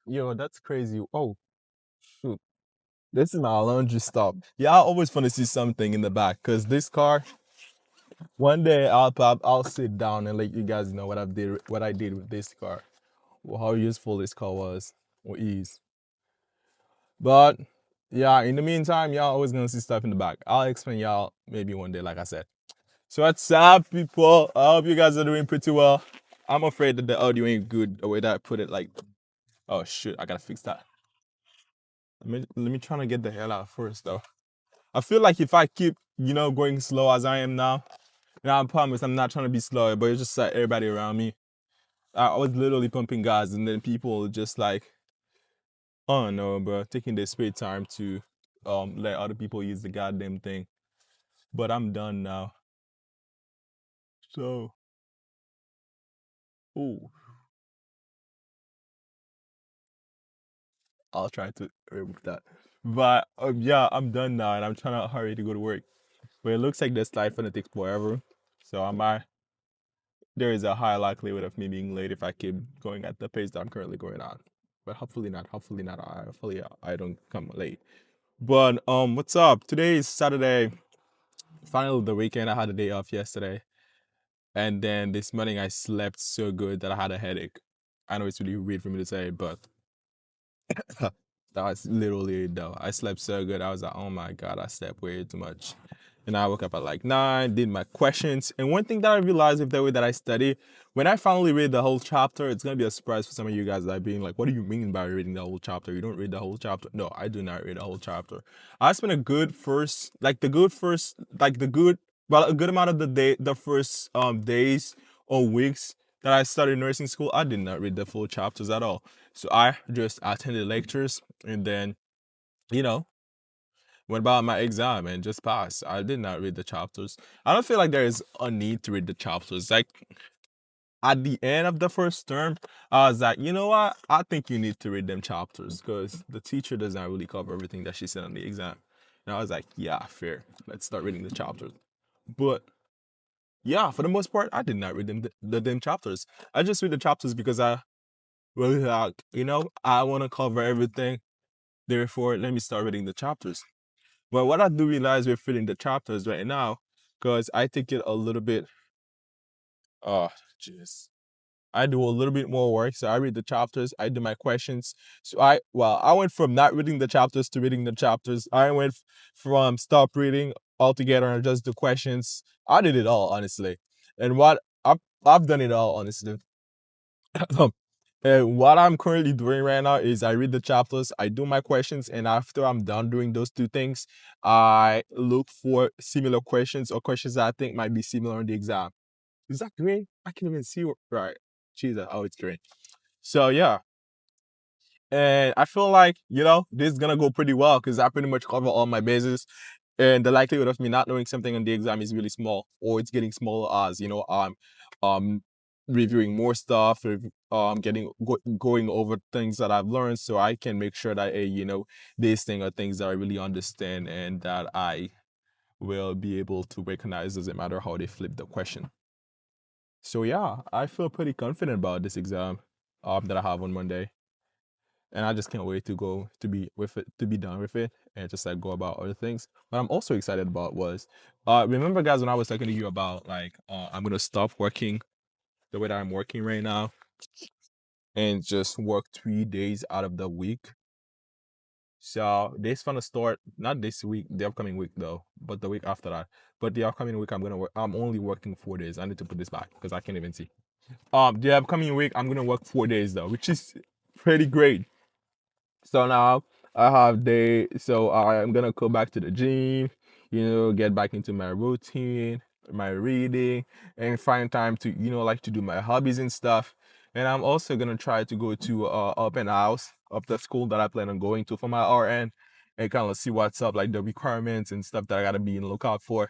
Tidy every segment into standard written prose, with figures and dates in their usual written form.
Yo, that's crazy. Oh, shoot. This is my laundry stop. Yeah, I always want to see something in the back because this car, one day I'll sit down and let you guys know what I did with this car, or how useful this car was or is. But yeah, in the meantime, y'all always gonna see stuff in the back. I'll explain y'all maybe one day, like I said. So what's up, people? I hope you guys are doing pretty well. I'm afraid that the audio ain't good the way that I put it. Like, oh shoot, I gotta fix that. Let me try to get the hell out first though. I feel like if I keep, going slow as I am now, and I promise I'm not trying to be slow, but it's just like everybody around me. I was literally pumping gas, and then people just like, oh no, bro, taking their spare time to let other people use the goddamn thing. But I'm done now. So, oh, I'll try to remove that. But yeah, I'm done now, and I'm trying to hurry to go to work. But it looks like this slide gonna take forever. So I might there is a high likelihood of me being late if I keep going at the pace that I'm currently going on. But hopefully not. Hopefully not. Hopefully I don't come late. But what's up? Today is Saturday. Finally the weekend. I had a day off yesterday, and then this morning I slept so good that I had a headache. I know it's really weird for me to say, but that was literally it though. I slept so good. I was like, oh my god, I slept way too much. And I woke up at like 9, did my questions. And one thing that I realized with the way that I study, when I finally read the whole chapter, it's gonna be a surprise for some of you guys that being like, what do you mean by reading the whole chapter? You don't read the whole chapter? No, I do not read the whole chapter. I spent a good first, like the good first, like the good, well, a good amount of the first days or weeks that I started nursing school. I did not read the full chapters at all. So I just attended lectures and then, you know, went about my exam and just passed. I did not read the chapters. I don't feel like there is a need to read the chapters. Like at the end of the first term, I was like, you know what? I think you need to read them chapters because the teacher does not really cover everything that she said on the exam. And I was like, yeah, fair. Let's start reading the chapters. But yeah, for the most part, I did not read the damn chapters. I just read the chapters because I really like, I want to cover everything. Therefore, let me start reading the chapters. But what I do realize we're filling the chapters right now, because I take it a little bit, oh, jeez. I do a little bit more work. So I read the chapters, I do my questions. So I went from not reading the chapters to reading the chapters. I went from stop reading altogether and just the questions. I did it all, honestly. And I've done it all, honestly. And what I'm currently doing right now is I read the chapters, I do my questions, and after I'm done doing those two things, I look for similar questions or questions that I think might be similar in the exam. Is that green? I can't even see right. Jesus, oh, it's green. So yeah, and I feel like, this is gonna go pretty well because I pretty much cover all my bases. And the likelihood of me not knowing something on the exam is really small, or it's getting smaller as, I'm um reviewing more stuff, going over things that I've learned so I can make sure that these things are things that I really understand and that I will be able to recognize, doesn't matter how they flip the question. So yeah, I feel pretty confident about this exam that I have on Monday, and I just can't wait to go to be with it, to be done with it, and just like go about other things. What I'm also excited about was, remember guys when I was talking to you about like I'm gonna stop working the way that I'm working right now and just work 3 days out of the week. So this gonna start not this week, the upcoming week though, but the week after that. But the upcoming week I'm gonna work. I'm only working 4 days. I need to put this back because I can't even see. The upcoming week I'm gonna work 4 days though, which is pretty great. So now I have day. So I'm gonna go back to the gym, get back into my routine, my reading, and find time to like to do my hobbies and stuff. And I'm also gonna try to go to open house of the school that I plan on going to for my RN, and kind of see what's up, like the requirements and stuff that I gotta be in lookout for.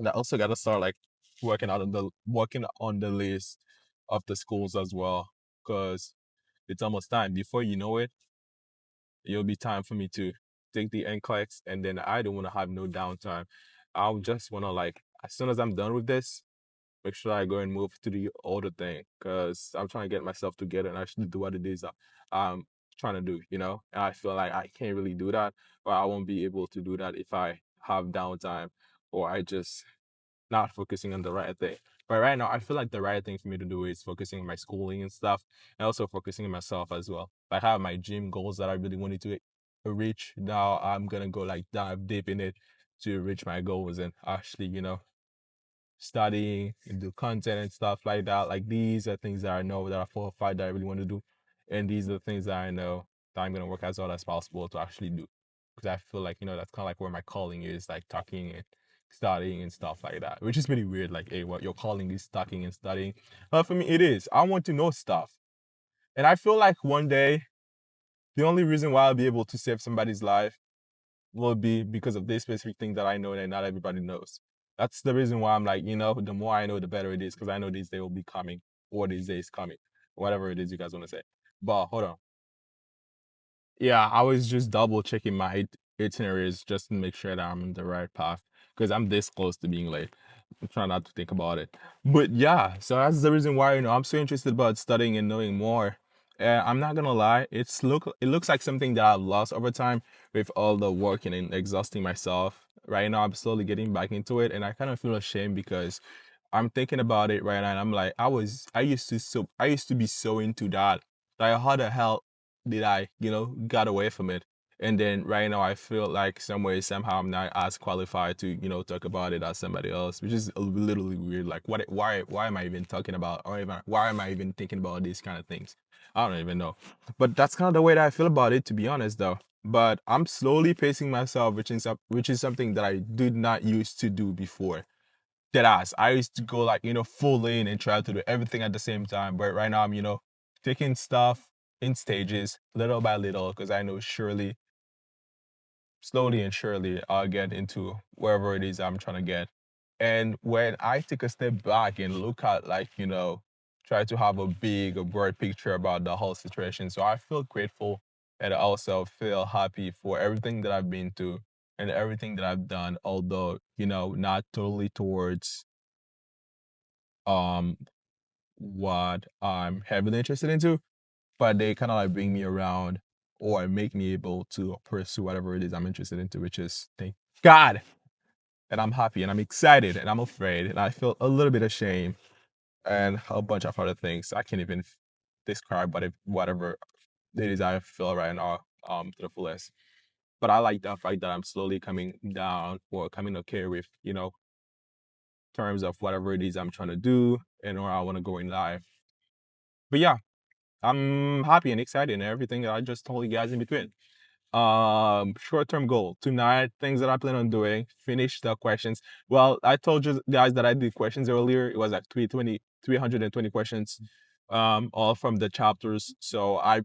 And I also gotta start like working on the list of the schools as well, because it's almost time. Before you know it, it'll be time for me to take the NCLEX, and then I don't want to have no downtime. I'll just want to like, as soon as I'm done with this, make sure I go and move to the other thing, because I'm trying to get myself together and actually do what it is trying to do, And I feel like I can't really do that, or I won't be able to do that if I have downtime, or I just not focusing on the right thing. But right now, I feel like the right thing for me to do is focusing on my schooling and stuff, and also focusing on myself as well. Like I have my gym goals that I really wanted to reach. Now I'm gonna go like dive deep in it to reach my goals and actually, studying and do content and stuff like that. Like these are things that I know that are 4 or 5 that I really want to do, and these are the things that I know that I'm gonna work as hard as possible to actually do. Because I feel like that's kind of like where my calling is, like talking and studying and stuff like that. Which is pretty weird. Like, hey, what your calling is talking and studying. But for me, it is. I want to know stuff, and I feel like one day the only reason why I'll be able to save somebody's life will be because of this specific thing that I know that not everybody knows. That's the reason why I'm like, the more I know, the better it is, because I know this day will be coming, or this day is coming, whatever it is you guys want to say. But hold on. Yeah, I was just double checking my itineraries just to make sure that I'm on the right path, because I'm this close to being late. I'm trying not to think about it. But yeah, so that's the reason why, I'm so interested about studying and knowing more. I'm not gonna lie, it looks like something that I've lost over time with all the work and exhausting myself. Right now I'm slowly getting back into it, and I kind of feel ashamed because I'm thinking about it right now, and I'm like, I used to be so into that. Like how the hell did I, got away from it? And then right now I feel like somewhere somehow I'm not as qualified to, talk about it as somebody else, which is a little weird. Like why am I even talking about, or even why am I even thinking about these kind of things? I don't even know. But that's kind of the way that I feel about it, to be honest though. But I'm slowly pacing myself, which is something that I did not used to do before. Dead ass. I used to go like, full in and try to do everything at the same time. But right now I'm, taking stuff in stages, little by little, because I know slowly and surely, I'll get into wherever it is I'm trying to get. And when I take a step back and look at, like, try to have a big, a broad picture about the whole situation. So I feel grateful, and I also feel happy for everything that I've been through and everything that I've done, although, not totally towards um what I'm heavily interested into, but they kind of like bring me around or make me able to pursue whatever it is I'm interested into, which is thank God. And I'm happy and I'm excited and I'm afraid and I feel a little bit ashamed and a bunch of other things. I can't even describe whatever it is I feel right now to the fullest. But I like the fact that I'm slowly coming down or coming okay with, terms of whatever it is I'm trying to do and where I want to go in life. But yeah, I'm happy and excited and everything that I just told you guys in between. Short-term goal tonight, things that I plan on doing, finish the questions. Well, I told you guys that I did questions earlier. It was like 320 questions, all from the chapters. So I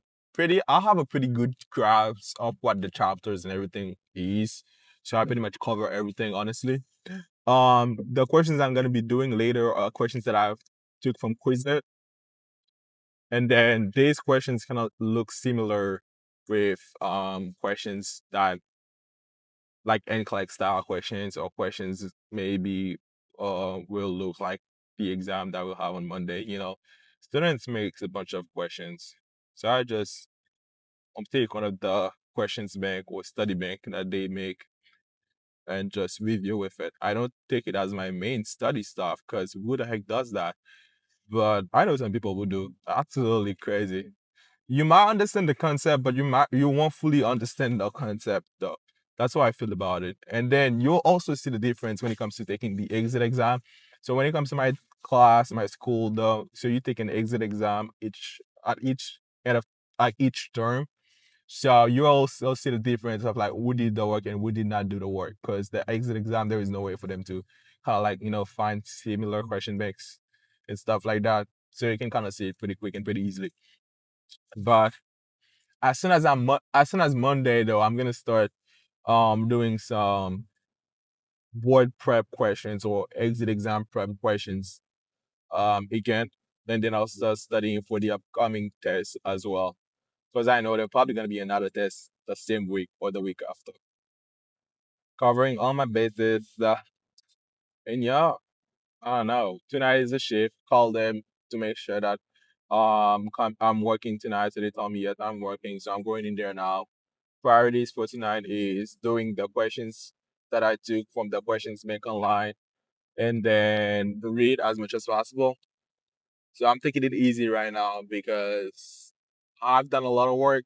have a pretty good grasp of what the chapters and everything is. So I pretty much cover everything, honestly. The questions I'm gonna be doing later are questions that I've took from Quizlet, and then these questions kind of look similar with questions that like NCLEX style questions, or questions maybe will look like the exam that we'll have on Monday. Students makes a bunch of questions. So I just take one of the questions bank or study bank that they make and just review with it. I don't take it as my main study stuff, because who the heck does that? But I know some people who do. Absolutely crazy. You might understand the concept, but you won't fully understand the concept though. That's how I feel about it. And then you'll also see the difference when it comes to taking the exit exam. So when it comes to my class, my school though, so you take an exit exam each end of like each term. So you also see the difference of like who did the work and who did not do the work. Because the exit exam, there is no way for them to kind of like, find similar question banks and stuff like that. So you can kind of see it pretty quick and pretty easily. But as soon as Monday though, I'm gonna start doing some board prep questions or exit exam prep questions again. And then I'll start studying for the upcoming test as well. Because I know there's probably gonna be another test the same week or the week after. Covering all my bases. And yeah, I don't know. Tonight is a shift. Call them to make sure that I'm working tonight, so they told me yes, I'm working, so I'm going in there now. Priorities for tonight is doing the questions that I took from the questions bank online, and then read as much as possible. So I'm taking it easy right now because I've done a lot of work,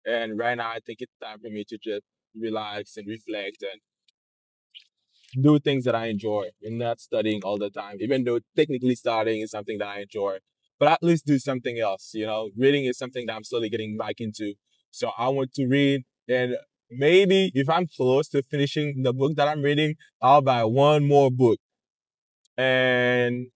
and right now I think it's time for me to just relax and reflect and do things that I enjoy and not studying all the time, even though technically studying is something that I enjoy. But at least do something else, you know. Reading is something that I'm slowly getting back into. So I want to read, and maybe if I'm close to finishing the book that I'm reading, I'll buy one more book. And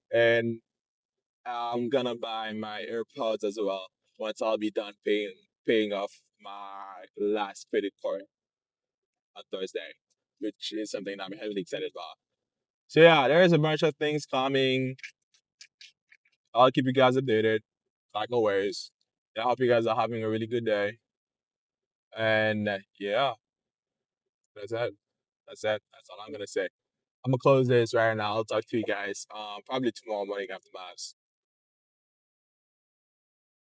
I'm gonna buy my AirPods as well once I'll be done paying off my last credit card on Thursday, which is something I'm heavily excited about. So yeah, there's a bunch of things coming. I'll keep you guys updated, like always. I hope you guys are having a really good day. And yeah, that's it. That's it. That's all I'm gonna say. I'm gonna close this right now. I'll talk to you guys probably tomorrow morning after mass.